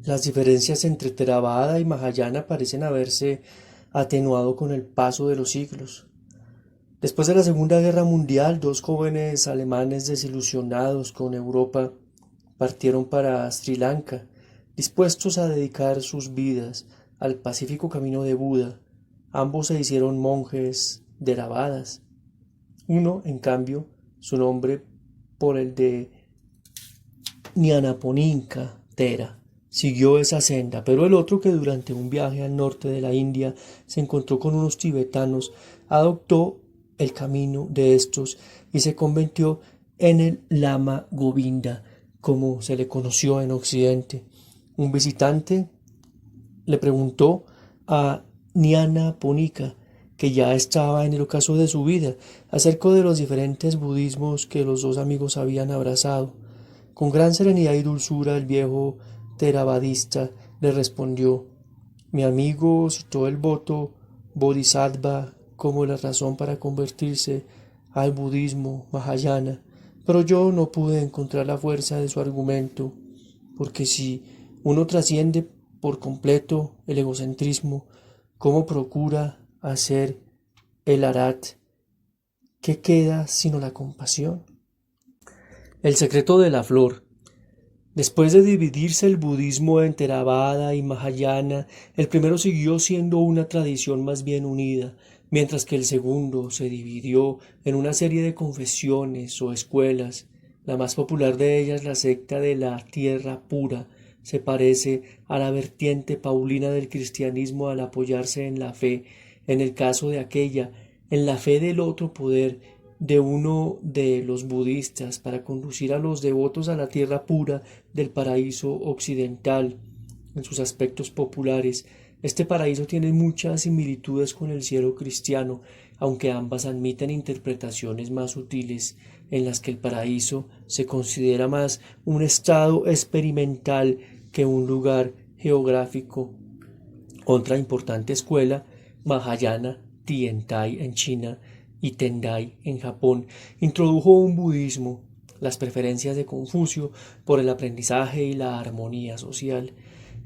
Las diferencias entre Theravada y Mahayana parecen haberse atenuado con el paso de los siglos. Después de la Segunda Guerra Mundial, dos jóvenes alemanes desilusionados con Europa partieron para Sri Lanka, dispuestos a dedicar sus vidas al pacífico camino de Buda. Ambos se hicieron monjes Theravadas. Uno, en cambio, su nombre por el de Nyanaponinka Thera, siguió esa senda, pero el otro, que durante un viaje al norte de la India se encontró con unos tibetanos, adoptó el camino de estos y se convirtió en el Lama Govinda, como se le conoció en Occidente. Un visitante le preguntó a Nyanaponika, que ya estaba en el ocaso de su vida, acerca de los diferentes budismos que los dos amigos habían abrazado. Con gran serenidad y dulzura el viejo theravadista le respondió: mi amigo citó el voto Bodhisattva como la razón para convertirse al budismo Mahayana, pero yo no pude encontrar la fuerza de su argumento, porque si uno trasciende por completo el egocentrismo, ¿cómo procura hacer el arat? ¿Qué queda sino la compasión? El secreto de la flor. Después de dividirse el budismo en Theravada y Mahayana, el primero siguió siendo una tradición más bien unida, mientras que el segundo se dividió en una serie de confesiones o escuelas. La más popular de ellas, la secta de la Tierra Pura, se parece a la vertiente paulina del cristianismo al apoyarse en la fe, en el caso de aquella, en la fe del otro poder de uno de los budistas para conducir a los devotos a la tierra pura del paraíso occidental. En sus aspectos populares, este paraíso tiene muchas similitudes con el cielo cristiano, aunque ambas admiten interpretaciones más sutiles, en las que el paraíso se considera más un estado experimental que un lugar geográfico. Otra importante escuela, Mahayana Tiantai en China y Tendai en Japón, introdujo un budismo, las preferencias de Confucio por el aprendizaje y la armonía social.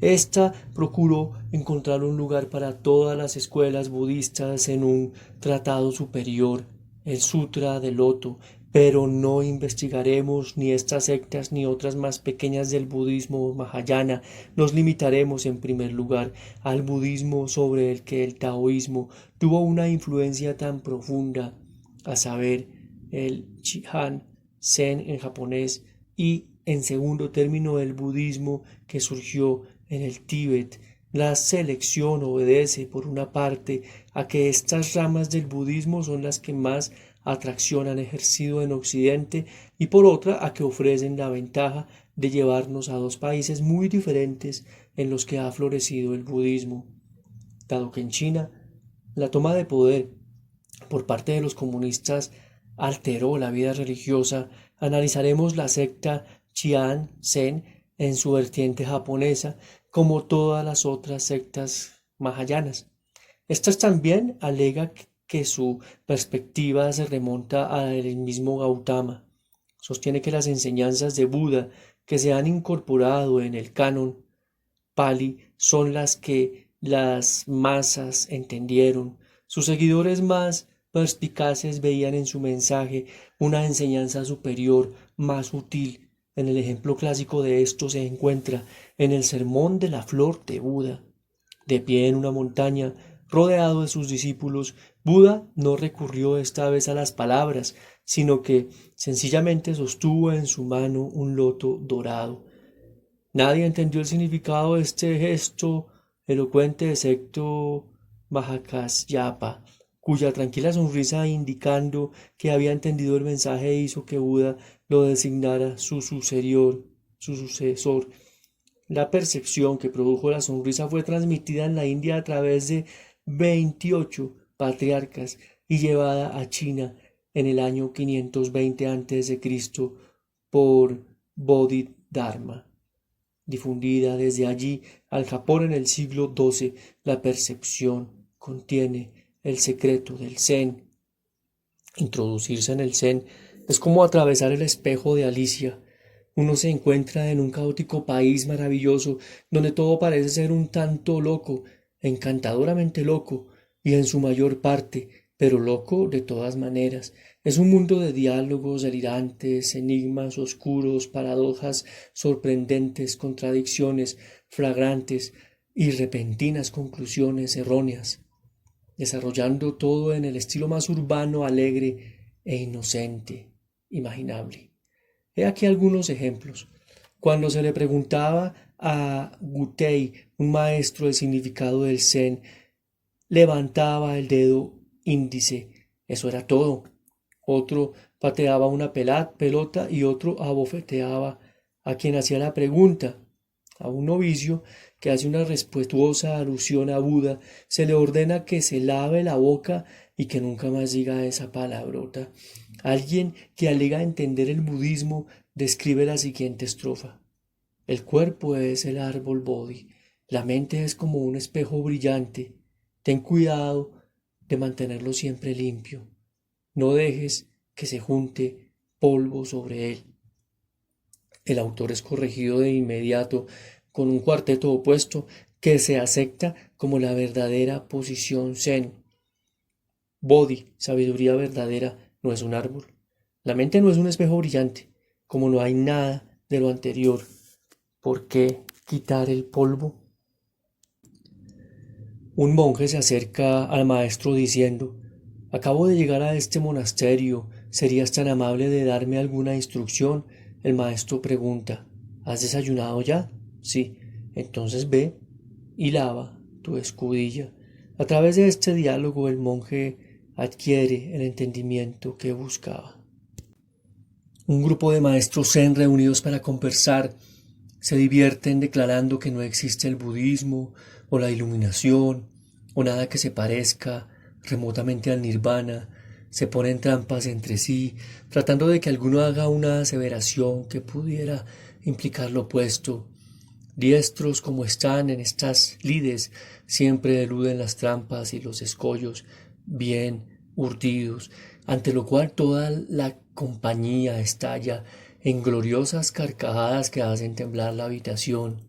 Esta procuró encontrar un lugar para todas las escuelas budistas en un tratado superior, el Sutra del Loto, pero no investigaremos ni estas sectas ni otras más pequeñas del budismo Mahayana. Nos limitaremos en primer lugar al budismo, sobre el que el taoísmo tuvo una influencia tan profunda, a saber, el Chihan Zen en japonés, y en segundo término el budismo que surgió en el Tíbet. La selección obedece, por una parte, a que estas ramas del budismo son las que más atracción han ejercido en Occidente, y por otra a que ofrecen la ventaja de llevarnos a dos países muy diferentes en los que ha florecido el budismo. Dado que en China la toma de poder por parte de los comunistas alteró la vida religiosa, analizaremos la secta Chian Zen en su vertiente japonesa, como todas las otras sectas mahayanas. Estas también alega que su perspectiva se remonta al mismo Gautama. Sostiene que las enseñanzas de Buda que se han incorporado en el canon Pali son las que las masas entendieron. Sus seguidores más perspicaces veían en su mensaje una enseñanza superior, más útil. En el ejemplo clásico de esto se encuentra en el sermón de la flor de Buda. De pie en una montaña, rodeado de sus discípulos, Buda no recurrió esta vez a las palabras, sino que sencillamente sostuvo en su mano un loto dorado. Nadie entendió el significado de este gesto elocuente excepto Mahakasyapa, cuya tranquila sonrisa, indicando que había entendido el mensaje, hizo que Buda lo designara su sucesor. La percepción que produjo la sonrisa fue transmitida en la India a través de 28 patriarcas y llevada a China en el año 520 a.C. por Bodhidharma. Difundida desde allí al Japón en el siglo XII, la percepción contiene el secreto del Zen. Introducirse en el Zen es como atravesar el espejo de Alicia. Uno se encuentra en un caótico país maravilloso donde todo parece ser un tanto loco, encantadoramente loco, y en su mayor parte, pero loco de todas maneras. Es un mundo de diálogos delirantes, enigmas oscuros, paradojas sorprendentes, contradicciones flagrantes y repentinas conclusiones erróneas, desarrollando todo en el estilo más urbano, alegre e inocente imaginable. He aquí algunos ejemplos. Cuando se le preguntaba a Gutei, un maestro del significado del Zen, levantaba el dedo índice. Eso era todo. Otro pateaba una pelota y otro abofeteaba a quien hacía la pregunta. A un novicio que hace una respetuosa alusión a Buda se le ordena que se lave la boca y que nunca más diga esa palabrota. Alguien que alega entender el budismo describe la siguiente estrofa. El cuerpo es el árbol Bodhi, la mente es como un espejo brillante. Ten cuidado de mantenerlo siempre limpio. No dejes que se junte polvo sobre él. El autor es corregido de inmediato con un cuarteto opuesto que se acepta como la verdadera posición zen. Bodhi, sabiduría verdadera, no es un árbol. La mente no es un espejo brillante. Como no hay nada de lo anterior, ¿por qué quitar el polvo? Un monje se acerca al maestro diciendo, acabo de llegar a este monasterio, ¿serías tan amable de darme alguna instrucción? El maestro pregunta, ¿has desayunado ya? Sí, entonces ve y lava tu escudilla. A través de este diálogo el monje adquiere el entendimiento que buscaba. Un grupo de maestros zen reunidos para conversar se divierten declarando que no existe el budismo o la iluminación o nada que se parezca remotamente al nirvana. Se ponen trampas entre sí, tratando de que alguno haga una aseveración que pudiera implicar lo opuesto. Diestros como están en estas lides, siempre eluden las trampas y los escollos bien urdidos, ante lo cual toda la compañía estalla en gloriosas carcajadas que hacen temblar la habitación.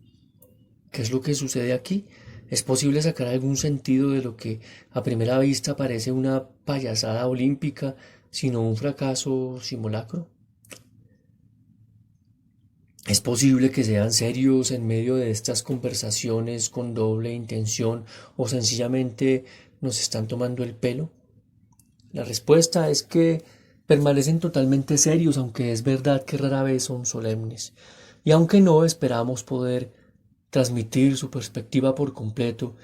¿Qué es lo que sucede aquí? ¿Es posible sacar algún sentido de lo que a primera vista parece una payasada olímpica, sino un fracaso simulacro? ¿Es posible que sean serios en medio de estas conversaciones con doble intención o sencillamente nos están tomando el pelo? La respuesta es que permanecen totalmente serios, aunque es verdad que rara vez son solemnes. Y aunque no esperamos poder transmitir su perspectiva por completo,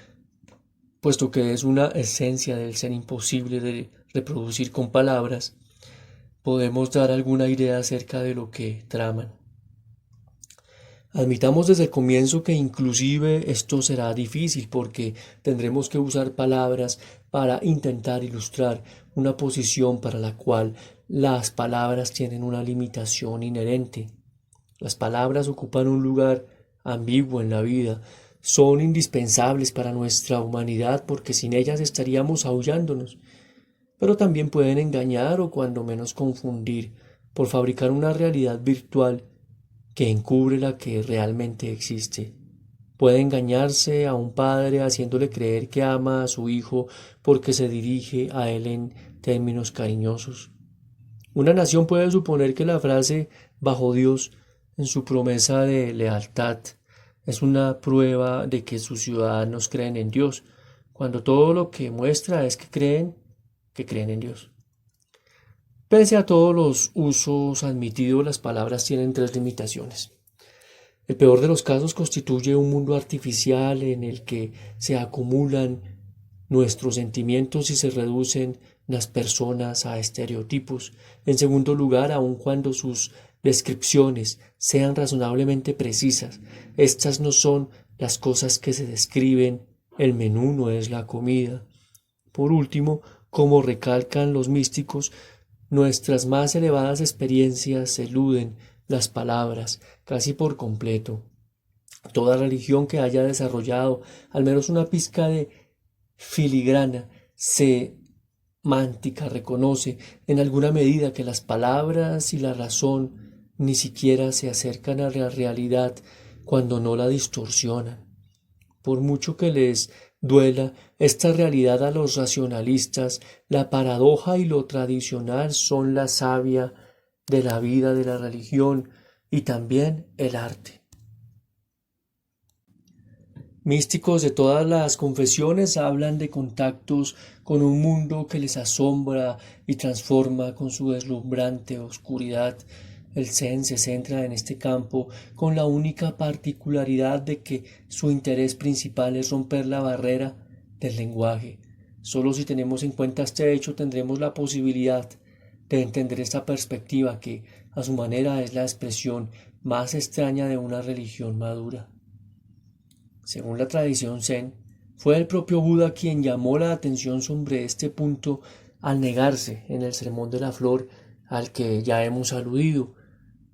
puesto que es una esencia del ser imposible de reproducir con palabras, podemos dar alguna idea acerca de lo que traman. Admitamos desde el comienzo que inclusive esto será difícil porque tendremos que usar palabras para intentar ilustrar una posición para la cual las palabras tienen una limitación inherente. Las palabras ocupan un lugar ambiguo en la vida, son indispensables para nuestra humanidad porque sin ellas estaríamos aullándonos, pero también pueden engañar o cuando menos confundir por fabricar una realidad virtual que encubre la que realmente existe. Puede engañarse a un padre haciéndole creer que ama a su hijo porque se dirige a él en términos cariñosos. Una nación puede suponer que la frase bajo Dios en su promesa de lealtad es una prueba de que sus ciudadanos creen en Dios, cuando todo lo que muestra es que creen en Dios. Pese a todos los usos admitidos, las palabras tienen tres limitaciones. El peor de los casos constituye un mundo artificial en el que se acumulan nuestros sentimientos y se reducen las personas a estereotipos. En segundo lugar, aun cuando sus descripciones sean razonablemente precisas, estas no son las cosas que se describen, el menú no es la comida. Por último, como recalcan los místicos, nuestras más elevadas experiencias eluden las palabras casi por completo. Toda religión que haya desarrollado al menos una pizca de filigrana semántica reconoce en alguna medida que las palabras y la razón ni siquiera se acercan a la realidad cuando no la distorsionan. Por mucho que les duela esta realidad a los racionalistas, la paradoja y lo tradicional son la savia de la vida de la religión y también el arte. Místicos de todas las confesiones hablan de contactos con un mundo que les asombra y transforma con su deslumbrante oscuridad. El Zen se centra en este campo con la única particularidad de que su interés principal es romper la barrera del lenguaje. Solo si tenemos en cuenta este hecho tendremos la posibilidad de entender esta perspectiva que, a su manera, es la expresión más extraña de una religión madura. Según la tradición Zen, fue el propio Buda quien llamó la atención sobre este punto al negarse, en el Sermón de la Flor, al que ya hemos aludido,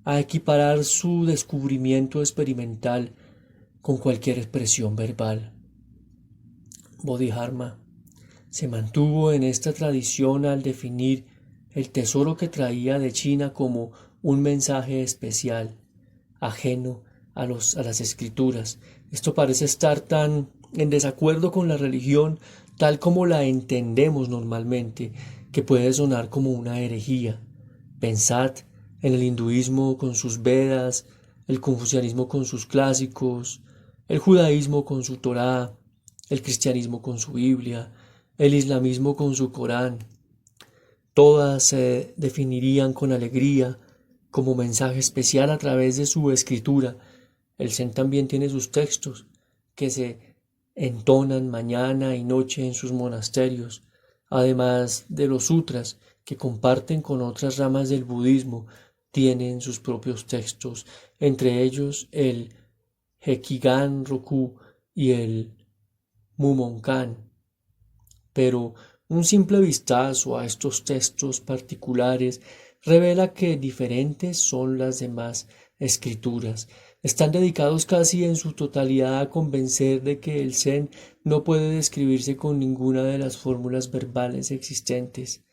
a equiparar su descubrimiento experimental con cualquier expresión verbal. Bodhidharma se mantuvo en esta tradición al definir el tesoro que traía de China como un mensaje especial, ajeno a las escrituras. Esto parece estar tan en desacuerdo con la religión tal como la entendemos normalmente, que puede sonar como una herejía. Pensad en el hinduismo con sus Vedas, el confucianismo con sus clásicos, el judaísmo con su Torá, el cristianismo con su Biblia, el islamismo con su Corán. Todas se definirían con alegría como mensaje especial a través de su escritura. El Zen también tiene sus textos que se entonan mañana y noche en sus monasterios, además de los sutras que comparten con otras ramas del budismo, tienen sus propios textos, entre ellos el Hekigan Roku y el Mumonkan. Pero un simple vistazo a estos textos particulares revela que diferentes son las demás escrituras. Están dedicados casi en su totalidad a convencer de que el Zen no puede describirse con ninguna de las fórmulas verbales existentes.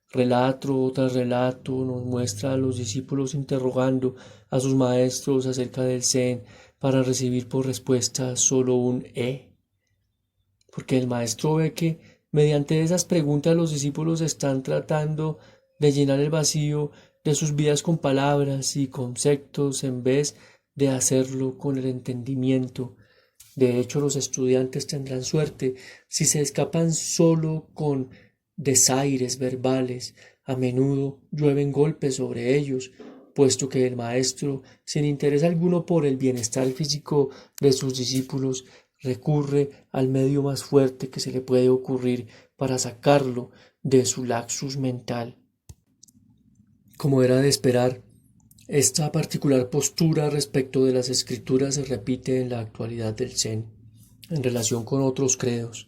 Relato tras relato nos muestra a los discípulos interrogando a sus maestros acerca del Zen para recibir por respuesta solo un porque el maestro ve que mediante esas preguntas los discípulos están tratando de llenar el vacío de sus vidas con palabras y conceptos en vez de hacerlo con el entendimiento. De hecho, los estudiantes tendrán suerte si se escapan solo con desaires verbales. A menudo llueven golpes sobre ellos, puesto que el maestro, sin interés alguno por el bienestar físico de sus discípulos, recurre al medio más fuerte que se le puede ocurrir para sacarlo de su laxus mental. Como era de esperar, esta particular postura respecto de las escrituras se repite en la actualidad del Zen, en relación con otros credos.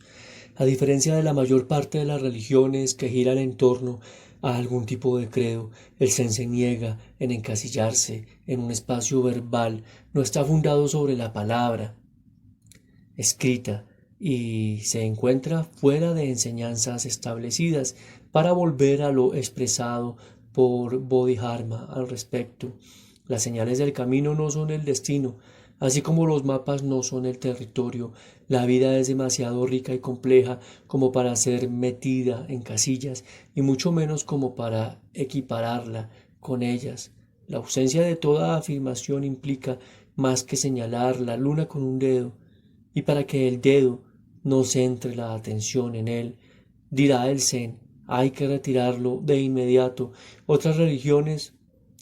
A diferencia de la mayor parte de las religiones que giran en torno a algún tipo de credo, el Zen se niega en encasillarse en un espacio verbal, no está fundado sobre la palabra escrita y se encuentra fuera de enseñanzas establecidas para volver a lo expresado por Bodhidharma al respecto. Las señales del camino no son el destino, así como los mapas no son el territorio. La vida es demasiado rica y compleja como para ser metida en casillas y mucho menos como para equipararla con ellas. La ausencia de toda afirmación implica más que señalar la luna con un dedo, y para que el dedo no centre la atención en él, dirá el Zen, hay que retirarlo de inmediato. Otras religiones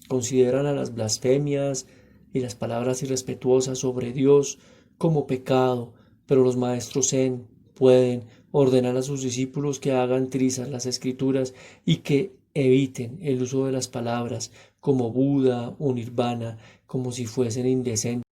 consideran a las blasfemias y las palabras irrespetuosas sobre Dios como pecado, pero los maestros Zen pueden ordenar a sus discípulos que hagan trizas las escrituras y que eviten el uso de las palabras como Buda o Nirvana como si fuesen indecentes.